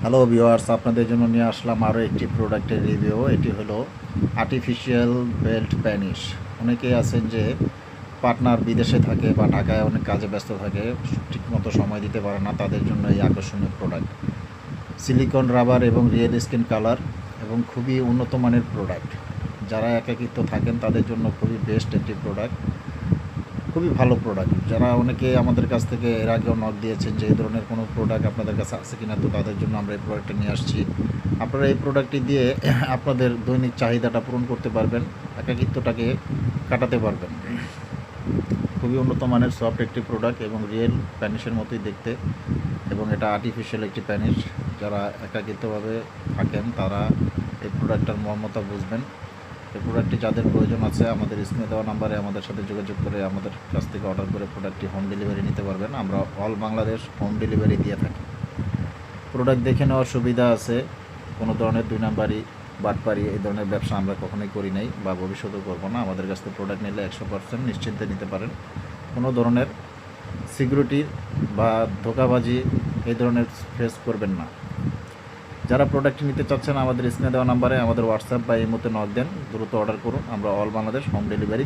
Hello viewers, আপনাদের জন্য নিয়ে আসলাম আরও একটি প্রোডাক্টের রিভিউ। এটি হলো আর্টিফিশিয়াল বেল্ট প্যানিশ। অনেকেই আছেন যে পার্টনার বিদেশে থাকে বা ঢাকায় অনেক কাজে ব্যস্ত থাকে, ঠিকমতো সময় দিতে পারে না, তাদের জন্য এই আকর্ষণীয় প্রোডাক্ট। সিলিকন রাবার এবং রিয়েল স্কিন কালার এবং খুবই উন্নত মানের প্রোডাক্ট। যারা একাকিত্ব থাকেন তাদের জন্য খুবই বেস্ট একটি প্রোডাক্ট, খুবই ভালো প্রোডাক্ট। যারা অনেকে আমাদের কাছ থেকে এর আগেও নক দিয়েছেন যে এই ধরনের কোনো প্রোডাক্ট আপনাদের কাছে আছে কিনা, তো তাদের জন্য আমরা এই প্রোডাক্টটা নিয়ে আসছি। আপনারা এই প্রোডাক্টটি দিয়ে আপনাদের দৈনিক চাহিদাটা পূরণ করতে পারবেন, একাকিত্বটাকে কাটাতে পারবেন। খুবই উন্নত মানের সফট একটি প্রোডাক্ট এবং রিয়েল প্যানিশের মতোই দেখতে, এবং এটা আর্টিফিশিয়াল একটি প্যানিশ। যারা একাকিত্বভাবে থাকেন তারা এই প্রোডাক্টটার মর্মতা বুঝবেন। এই প্রোডাক্টটি যাদের প্রয়োজন আছে আমাদের স্ক্রিনে দেওয়া নাম্বারে আমাদের সাথে যোগাযোগ করে আমাদের কাছ থেকে অর্ডার করে প্রোডাক্টটি হোম ডেলিভারি নিতে পারবেন। আমরা অল বাংলাদেশ হোম ডেলিভারি দিয়ে থাকি। প্রোডাক্ট দেখে নেওয়ার সুবিধা আছে। কোনো ধরনের দুই নাম্বারি বাটপারি এই ধরনের ব্যবসা আমরা কখনোই করি নাই বা ভবিষ্যতেও করবো না। আমাদের কাছ থেকে প্রোডাক্ট নিলে 100% নিশ্চিন্তে নিতে পারেন। কোনো ধরনের সিকিউরিটি বা ধোঁকাবাজি এই ধরনের ফেস করবেন না। যারা প্রোডাক্ট নিতে চাচ্ছেন আমাদের স্ক্রিনে দেওয়া নাম্বারে আমাদের হোয়াটসঅ্যাপ বা ইমোতে নক দেন, দ্রুত অর্ডার করুন। আমরা অল বাংলাদেশ হোম ডেলিভারি